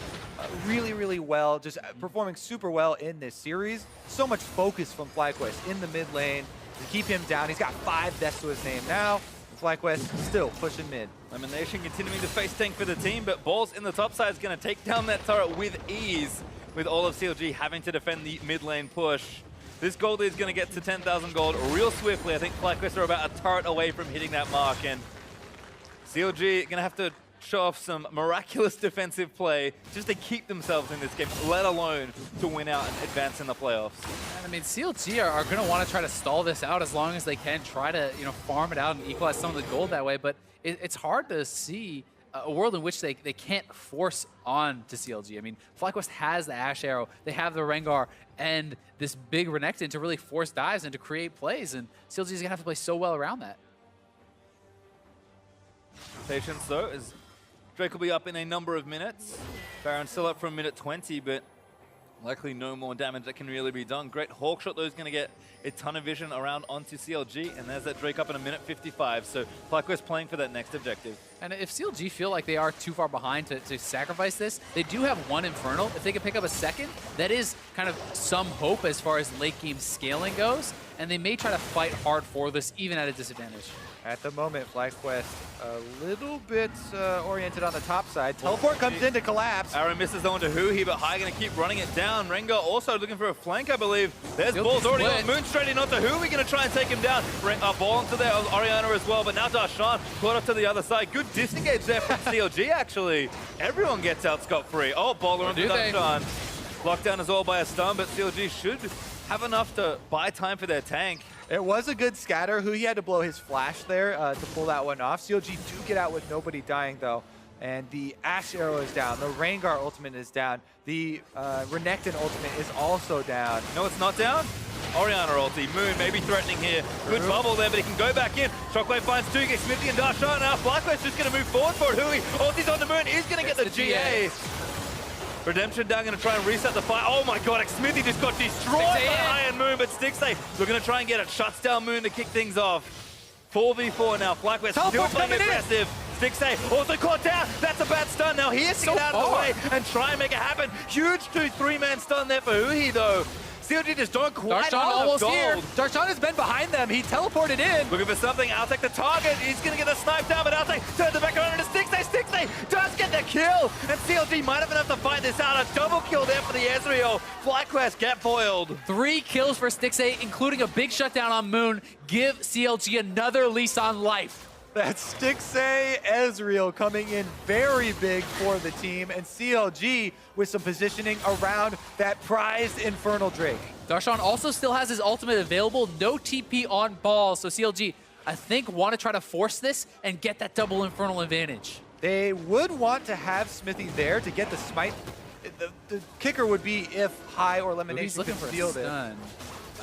really well, just performing super well in this series. So much focus from FlyQuest in the mid lane to keep him down. He's got 5 deaths to his name now. FlyQuest still pushing mid. Elimination continuing to face tank for the team, but Balls in the top side is going to take down that turret with ease, with all of CLG having to defend the mid lane push. This gold is going to get to 10,000 gold real swiftly. I think FlyQuest are about a turret away from hitting that mark, and CLG going to have to show off some miraculous defensive play just to keep themselves in this game, let alone to win out and advance in the playoffs. And I mean, CLG are going to want to try to stall this out as long as they can, try to farm it out and equalize some of the gold that way, but it's hard to see a world in which they can't force on to CLG. I mean, FlyQuest has the Ash Arrow, they have the Rengar, and this big Renekton to really force dives and to create plays, and CLG is going to have to play so well around that. Patience, though, as Drake will be up in a number of minutes. Baron still up from minute 20, but likely no more damage that can really be done. Great Hawkshot, though, is going to get a ton of vision around onto CLG, and there's that Drake up in a minute 55, so FlyQuest playing for that next objective. And if CLG feel like they are too far behind to sacrifice this, they do have one Infernal. If they can pick up a second, that is kind of some hope as far as late game scaling goes, and they may try to fight hard for this, even at a disadvantage. At the moment, FlyQuest a little bit oriented on the top side. Teleport comes in to collapse. Aaron misses on to Huhi, but High going to keep running it down. Rengar also looking for a flank, I believe. There's Balls already on Moon, straight in onto Huhi, going to try and take him down. Ball onto there, Oriana as well, but now Darshan caught up to the other side. Good disengage there from CLG, actually. Everyone gets out scot-free. Oh, Baller onto Darshan. Locked down as well by a stun, but CLG should have enough to buy time for their tank. It was a good scatter. He had to blow his flash there to pull that one off. CLG do get out with nobody dying, though. And the Ashe arrow is down. The Rengar ultimate is down. The Renekton ultimate is also down. No, it's not down. Orianna ulti. Moon maybe threatening here. Good bubble there, but he can go back in. Shockwave finds Tugi, Smithy and Darshan. Now FlyQuest just going to move forward for it. Hui, ulti's on the Moon. He's going to get the GA. Redemption down, going to try and reset the fight. Oh my god, Smithy just got destroyed by Iron Moon, but Stixay, we're going to try and get it. Shuts down Moon to kick things off. 4v4 now. FlyQuest still playing aggressive. Stixay also caught down. That's a bad stun. Now he has to get out of the way and try and make it happen. Huge 2-3-man stun there for Hui, though. CLG just don't quite Darshan almost here. Darshan has been behind them. He teleported in. Looking for something. Outtake the target. He's going to get the snipe down, but Outtake turns it back around into Stixay. Stixay does get the kill. And CLG might have enough to fight this out. A double kill there for the Ezreal. FlyQuest get foiled. 3 kills for Stixay, including a big shutdown on Moon. Give CLG another lease on life. That's Stixay Ezreal coming in very big for the team, and CLG with some positioning around that prized Infernal Drake. Darshan also still has his ultimate available, no TP on balls, so CLG, I think, want to try to force this and get that double Infernal advantage. They would want to have Smithy there to get the smite. The kicker would be if High or Elimination could steal this.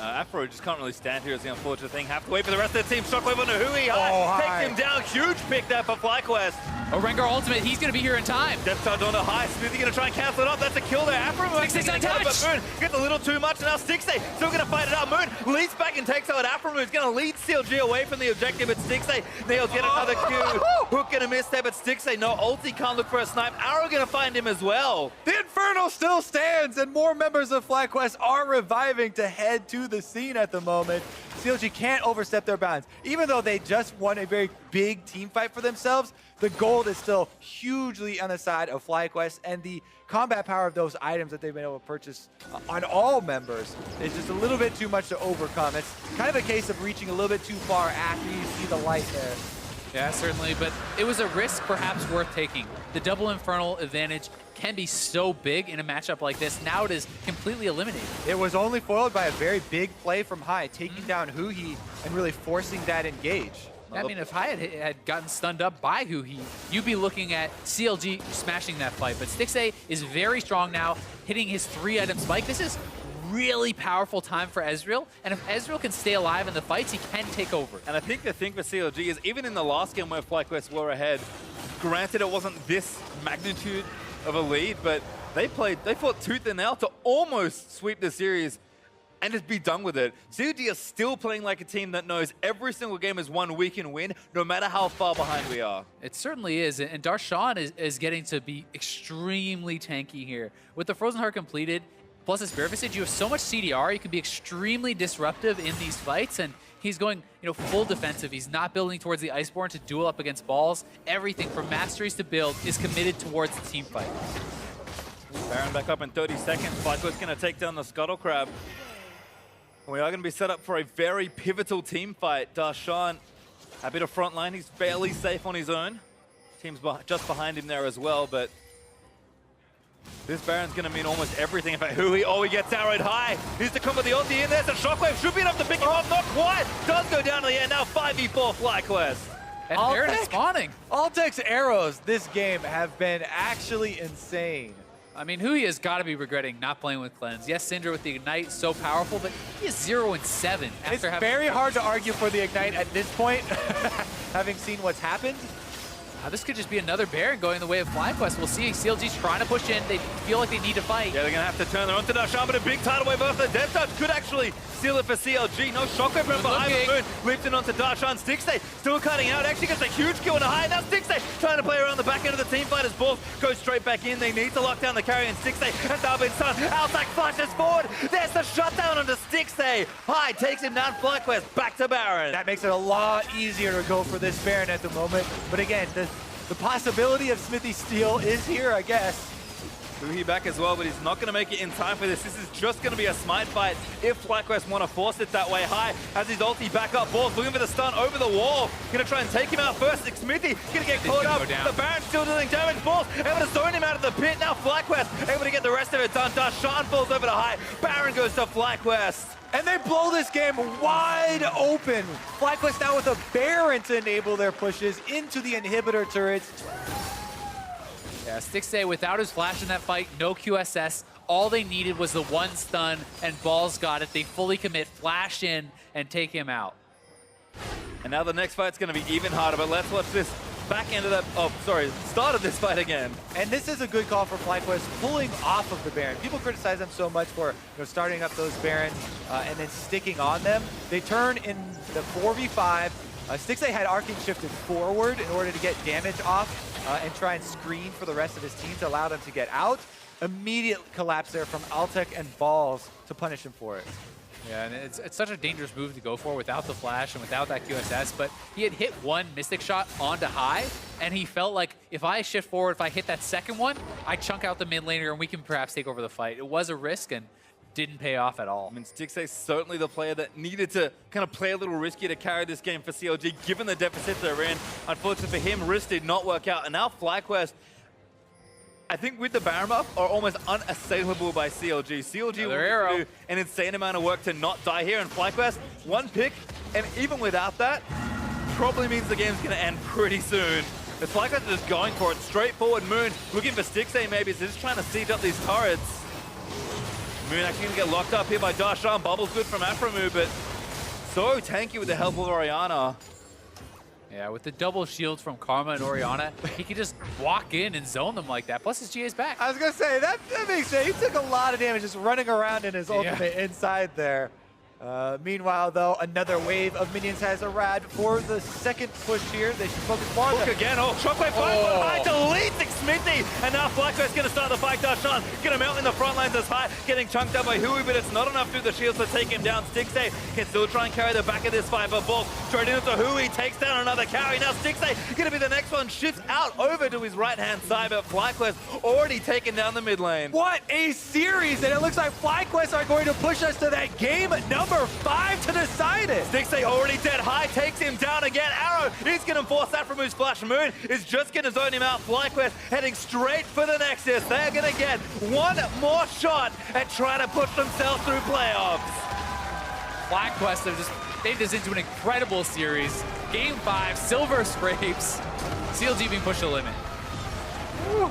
Afro just can't really stand here is the unfortunate thing. Have to wait for the rest of the team. Shockwave on the Hui. High. Takes him down. Huge pick there for FlyQuest. A Rengar ultimate, he's going to be here in time. Death Charge on the High. Smithy going to try and cancel it off. That's a kill there. Afro Stixay's untouched. Moon gets a little too much. And now Stixay still going to fight it out. Moon leads back and takes out Afro. Moon's going to lead CLG away from the objective. But Stixay nails yet another Q. Hook going to miss there, but Stixay, no ulti, can't look for a snipe. Arrow going to find him as well. The Infernal still stands, and more members of FlyQuest are reviving to head to the scene at the moment. CLG can't overstep their bounds. Even though they just won a very big team fight for themselves, the gold is still hugely on the side of FlyQuest, and the combat power of those items that they've been able to purchase on all members is just a little bit too much to overcome. It's kind of a case of reaching a little bit too far after you see the light there. Yeah, certainly, but it was a risk perhaps worth taking. The double Infernal advantage can be so big in a matchup like this. Now it is completely eliminated. It was only foiled by a very big play from High, taking down Hui and really forcing that engage. I mean, if High had gotten stunned up by Hui, you'd be looking at CLG smashing that fight. But Stixay is very strong now, hitting his 3-item spike. This is really powerful time for Ezreal, and if Ezreal can stay alive in the fights, he can take over. And I think the thing for CLG is, even in the last game where FlyQuest were ahead, granted it wasn't this magnitude of a lead, but they fought tooth and nail to almost sweep the series and just be done with it. CLG is still playing like a team that knows every single game is one we can win, no matter how far behind we are. It certainly is, and Darshan is getting to be extremely tanky here. With the Frozen Heart completed, plus his Spirit Visage, you have so much CDR, you can be extremely disruptive in these fights, and he's going, full defensive. He's not building towards the Iceborne to duel up against balls. Everything from masteries to build is committed towards the team fight. Baron back up in 30 seconds. FlyQuest going to take down the Scuttle Crab. We are going to be set up for a very pivotal team fight. Darshan, a bit of frontline. He's barely safe on his own. Team's just behind him there as well, but this Baron's going to mean almost everything. In fact, Hui, he gets arrowed High. He's to come with the ulti in there, so Shockwave should be enough to pick him up. Not quite. Does go down to the end. Now 5v4 FlyQuest. And Baron is spawning. Altek's arrows this game have been actually insane. I mean, Hui has got to be regretting not playing with Cleanse. Yes, Syndra with the Ignite, so powerful, but he is 0-7. It's very hard to argue for the Ignite at this point, having seen what's happened. This could just be another Baron going the way of FlyQuest. We'll see. CLG's trying to push in. They feel like they need to fight. Yeah, they're going to have to turn their onto Darshan, but a big tidal wave off the Death Touch could actually seal it for CLG. No Shockwave from behind the Moon. Leaped in onto Darshan. Stixay still cutting out. Actually gets a huge kill on a High. Now Stixay trying to play around the back end of the team fight as balls go straight back in. They need to lock down the carry, and Stixay has now been stunned. Outtake flashes forward. There's the shutdown onto Stixay. High takes him down. FlyQuest back to Baron. That makes it a lot easier to go for this Baron at the moment. But again, the possibility of Smithy steal is here, I guess. Huhi back as well, but he's not going to make it in time for this. This is just going to be a smite fight if FlyQuest want to force it that way. High has his ulti back up. Balls looking for the stun over the wall. Going to try and take him out first. Smithy going to get caught up. The Baron still dealing damage. Balls able to zone him out of the pit. Now FlyQuest able to get the rest of it done. Darshan falls over to High. Baron goes to FlyQuest. And they blow this game wide open. FlyQuest now with a Baron to enable their pushes into the inhibitor turrets. Yeah, Stixxay without his flash in that fight, no QSS. All they needed was the one stun, and Balls got it. They fully commit, flash in, and take him out. And now the next fight's going to be even harder, but let's watch this back end of that, start of this fight again. And this is a good call for FlyQuest, pulling off of the Baron. People criticize them so much for starting up those Barons and then sticking on them. They turn in the 4v5. Stixxay had arcing shifted forward in order to get damage off and try and screen for the rest of his team to allow them to get out. Immediate collapse there from Altec and Balls to punish him for it. Yeah, and it's such a dangerous move to go for without the flash and without that QSS, but he had hit one Mystic shot onto High, and he felt like if I shift forward, if I hit that second one, I chunk out the mid laner and we can perhaps take over the fight. It was a risk and didn't pay off at all. I mean, Stixxay certainly the player that needed to kind of play a little risky to carry this game for CLG, given the deficit they're in. Unfortunately for him, risk did not work out, and now FlyQuest, I think with the Baron buff, are almost unassailable by CLG. CLG will do an insane amount of work to not die here, and FlyQuest, one pick, and even without that, probably means the game's going to end pretty soon. The FlyQuest is just going for it, straightforward. Moon looking for Stixxay maybe, so just trying to siege up these turrets. Moon actually going to get locked up here by Darshan. Bubble's good from Aphromoo, but so tanky with the help of Orianna. Yeah, with the double shields from Karma and Orianna, he could just walk in and zone them like that. Plus his GA's back. I was going to say, that makes sense. He took a lot of damage just running around in his ultimate inside there. Meanwhile, though, another wave of minions has arrived for the second push here. They should focus more on Look again. Oh, Shockwave fire. High deletes Smithy. And now FlyQuest going to start the fight. Darshan going to melt in the front lines as High, getting chunked up by Huhi, but it's not enough through the shields to take him down. Stixxay can still try and carry the back of this fight, but Bolt straight into Huhi, takes down another carry. Now Stixxay going to be the next one. Shifts out over to his right-hand side, but FlyQuest already taken down the mid lane. What a series! And it looks like FlyQuest are going to push us to that game number 5 to decide it. Stixxay already dead. High takes him down again. Arrow is going to force Aphromoo's flash. Moon is just going to zone him out. FlyQuest heading straight for the Nexus. They're going to get one more shot at trying to push themselves through playoffs. FlyQuest have just made this into an incredible series. Game 5, silver scrapes. CLG being pushed to the limit. Whew.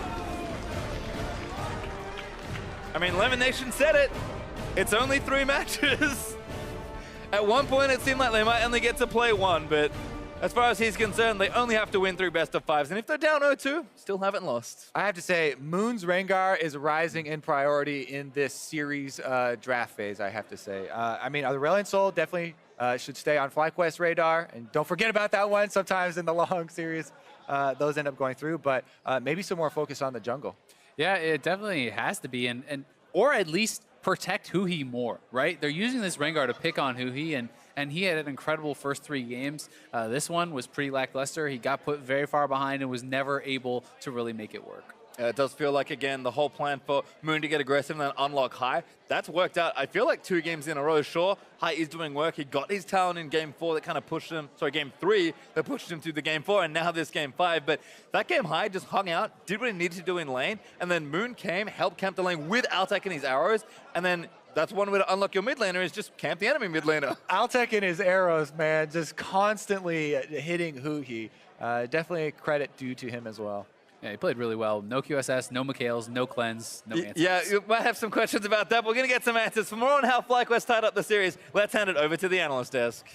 I mean, Lemon Nation said it. It's only 3 matches. At one point, it seemed like they might only get to play 1, but as far as he's concerned, they only have to win 3 best-of-5s. And if they're down 0-2, still haven't lost. I have to say, Moon's Rengar is rising in priority in this series draft phase, I have to say. I mean, the Aurelion Soul definitely should stay on FlyQuest radar. And don't forget about that one. Sometimes in the long series, those end up going through. But maybe some more focus on the jungle. Yeah, it definitely has to be. Or at least protect Huhi more, right? They're using this Rengar to pick on Huhi, and he had an incredible first 3 games. This one was pretty lackluster. He got put very far behind and was never able to really make it work. It does feel like, again, the whole plan for Moon to get aggressive and then unlock High, that's worked out. I feel like 2 games in a row. Sure, High is doing work. He got his talent in game 4 that kind of pushed him, game 3 that pushed him to the game 4, and now this game 5. But that game High just hung out, did what he needed to do in lane, and then Moon came, helped camp the lane with Altec and his arrows, and then that's one way to unlock your mid laner is just camp the enemy mid laner. Altec and his arrows, man, just constantly hitting Huhi. Definitely a credit due to him as well. Yeah, he played really well. No QSS, no Mikhails, no cleanse, no answers. Yeah, you might have some questions about that. We're going to get some answers. For more on how FlyQuest tied up the series, let's hand it over to the analyst desk.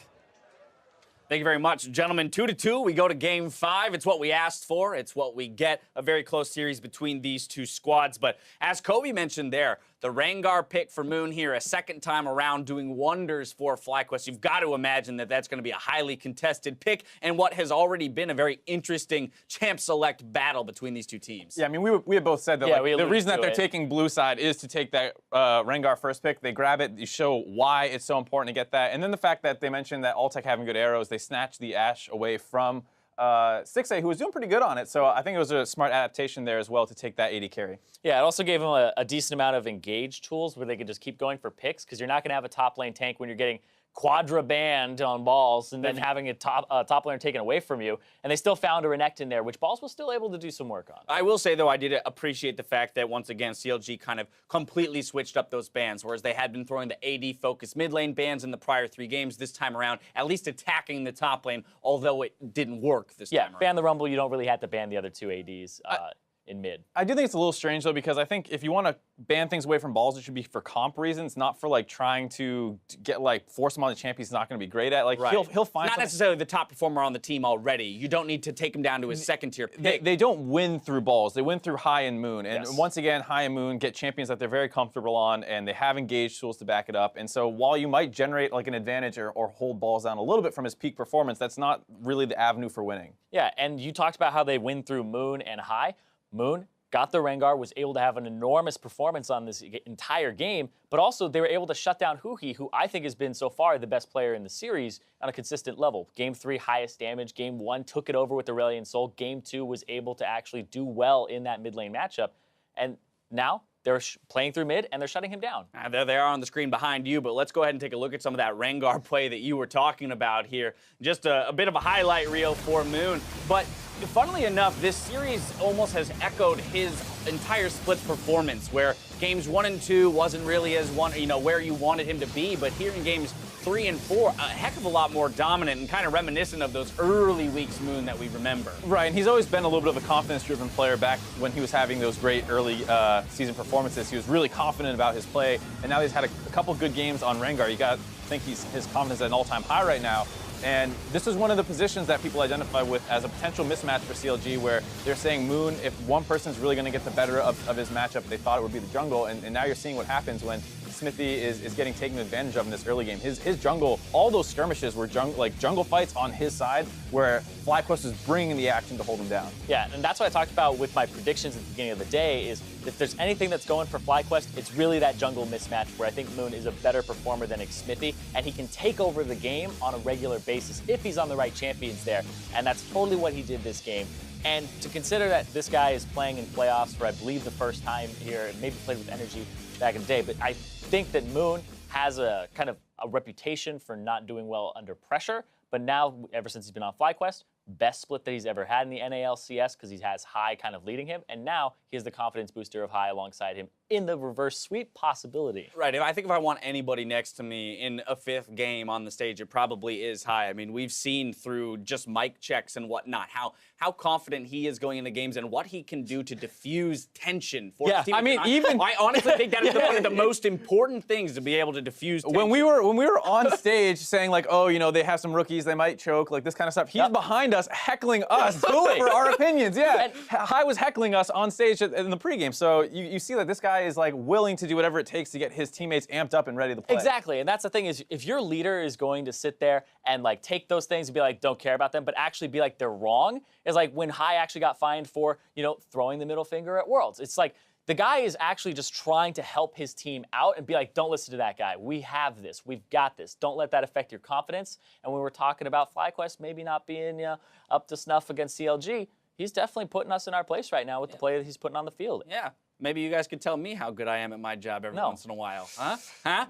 Thank you very much, gentlemen. 2-2, we go to game 5. It's what we asked for. It's what we get. A very close series between these 2 squads. But as Kobe mentioned there, the Rengar pick for Moon here, a second time around, doing wonders for FlyQuest. You've got to imagine that that's going to be a highly contested pick and what has already been a very interesting champ select battle between these 2 teams. Yeah, I mean, we had both said that the reason that they're taking blue side is to take that Rengar first pick. They grab it, you show why it's so important to get that. And then the fact that they mentioned that Altec having good arrows, they snatched the Ashe away from 6A, who was doing pretty good on it. So I think it was a smart adaptation there as well to take that AD carry. Yeah, it also gave him a decent amount of engage tools where they could just keep going for picks, because you're not going to have a top lane tank when you're getting quadra banned on balls and then having a top laner taken away from you. And they still found a Renekton in there, which balls was still able to do some work on. I will say, though, I did appreciate the fact that, once again, CLG kind of completely switched up those bans, whereas they had been throwing the AD-focused mid lane bans in the prior 3 games. This time around, at least attacking the top lane, although it didn't work this time around. Yeah, ban the Rumble, you don't really have to ban the other 2 ADs. In mid. I do think it's a little strange, though, because I think if you want to ban things away from balls, it should be for comp reasons, not for, like, trying to get, like, force him on the champ he's not going to be great at. Like, right. he'll find not necessarily the top performer on the team already. You don't need to take him down to his second-tier pick. They don't win through balls. They win through High and Moon. And yes. once again, High and Moon get champions that they're very comfortable on, and they have engaged tools to back it up. And so while you might generate, like, an advantage or hold balls down a little bit from his peak performance, that's not really the avenue for winning. Yeah, and you talked about how they win through Moon and High. Moon got the Rengar, was able to have an enormous performance on this entire game, but also they were able to shut down Huhi, who I think has been so far the best player in the series on a consistent level. Game 3, highest damage. Game 1, took it over with Aurelion Sol. Game 2 was able to actually do well in that mid lane matchup. And now they're playing through mid, and they're shutting him down. There they are on the screen behind you, but let's go ahead and take a look at some of that Rengar play that you were talking about here. Just a bit of a highlight reel for Moon. But funnily enough, this series almost has echoed his entire Split's performance, where games 1 and 2 wasn't really as where you wanted him to be, but here in games 3 and 4, a heck of a lot more dominant and kind of reminiscent of those early weeks Moon that we remember. Right, and he's always been a little bit of a confidence-driven player. Back when he was having those great early season performances, he was really confident about his play, and now he's had a couple good games on Rengar. You got to think his confidence at an all-time high right now. And this is one of the positions that people identify with as a potential mismatch for CLG, where they're saying Moon, if one person's really going to get the better of his matchup, they thought it would be the jungle. And now you're seeing what happens when Smithy is getting taken advantage of in this early game. His jungle, all those skirmishes were jungle fights on his side, where FlyQuest is bringing the action to hold him down. Yeah, and that's what I talked about with my predictions at the beginning of the day, is if there's anything that's going for FlyQuest, it's really that jungle mismatch, where I think Moon is a better performer than Smithy, and he can take over the game on a regular basis if he's on the right champions there. And that's totally what he did this game. And to consider that this guy is playing in playoffs for, I believe, the first time here, maybe played with Energy back in the day, but I think that Moon has a kind of a reputation for not doing well under pressure, but now, ever since he's been on FlyQuest, best split that he's ever had in the NALCS, because he has High kind of leading him, and now he has the confidence booster of High alongside him in the reverse sweep possibility. Right, I think if I want anybody next to me in a 5th game on the stage, it probably is High. I mean, we've seen through just mic checks and whatnot how confident he is going into games and what he can do to diffuse tension for his team. I mean, I honestly think that is one of the most important things, to be able to diffuse tension. When we were on stage saying, like, oh, they have some rookies, they might choke, like this kind of stuff, he's behind us heckling us for our opinions. Yeah, High was heckling us on stage in the pregame. So you see that this guy is, like, willing to do whatever it takes to get his teammates amped up and ready to play. Exactly, and that's the thing, is if your leader is going to sit there and, like, take those things and be like, don't care about them, but actually be like, they're wrong, is like when High actually got fined for, throwing the middle finger at Worlds. It's like, the guy is actually just trying to help his team out and be like, don't listen to that guy. We have this. We've got this. Don't let that affect your confidence. And when we're talking about FlyQuest maybe not being up to snuff against CLG, he's definitely putting us in our place right now with the play that he's putting on the field. Yeah. Maybe you guys could tell me how good I am at my job every once in a while. Huh?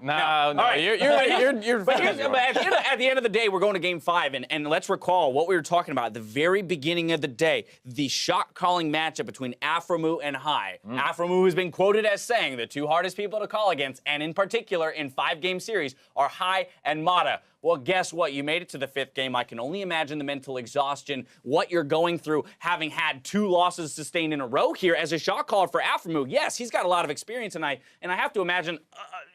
No. Right. You're but at the end of the day, we're going to Game 5, and let's recall what we were talking about at the very beginning of the day, the shot-calling matchup between Aphromoo and High. Aphromoo has been quoted as saying the 2 hardest people to call against, and in particular in 5-game series, are High and Mata. Well, guess what? You made it to the 5th game. I can only imagine the mental exhaustion, what you're going through, having had 2 losses sustained in a row here as a shot caller for Aphromoo. Yes, he's got a lot of experience, and I have to imagine,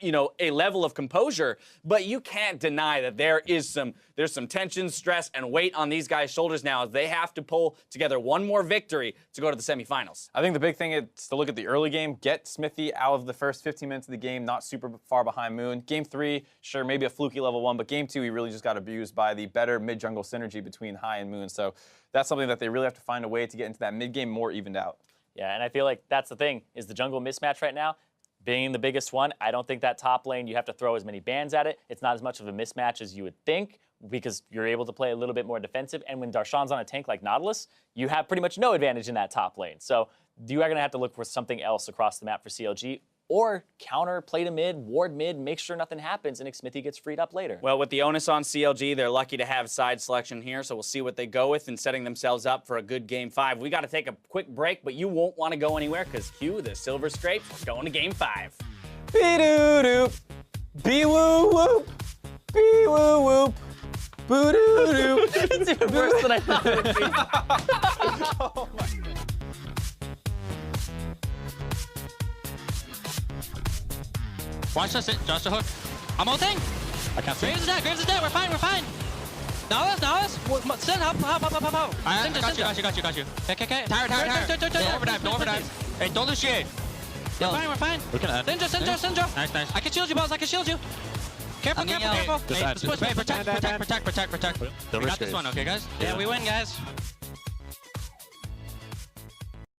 a level of composure. But you can't deny that there's some tension, stress, and weight on these guys' shoulders now, as they have to pull together one more victory to go to the semifinals. I think the big thing is to look at the early game, get Smithy out of the first 15 minutes of the game, not super far behind Moon. Game 3, sure, maybe a fluky level 1, but Game 2, he really just got abused by the better mid-jungle synergy between High and Moon. So that's something that they really have to find a way to get into that mid-game more evened out. Yeah, and I feel like that's the thing, is the jungle mismatch right now being the biggest one. I don't think that top lane, you have to throw as many bans at it. It's not as much of a mismatch as you would think because you're able to play a little bit more defensive. And when Darshan's on a tank like Nautilus, you have pretty much no advantage in that top lane. So you are going to have to look for something else across the map for CLG, or counter, play to mid, ward mid, make sure nothing happens, and Xmithie gets freed up later. Well, with the onus on CLG, they're lucky to have side selection here, so we'll see what they go with in setting themselves up for a good Game 5. We got to take a quick break, but you won't want to go anywhere because Q, the Silver Scrapes, going to Game 5. Be-doo-doop, be-woo-whoop, be-woo-whoop, boo-doo-doop. It's even worse than I thought it would be. Oh my God. Watch us, Josh the hook. I'm ulting. I can't see. Graves is dead, we're fine. Nautilus. Send, help. I got you. Okay. Tower. Don't overdrive. Hey, don't lose shit. We're fine. We can add. Syndra. Nice. I can shield you, boss, Careful. Just Hey, add. let's push. Protect. We got this one, okay, guys? Yeah. Yeah, we win, guys.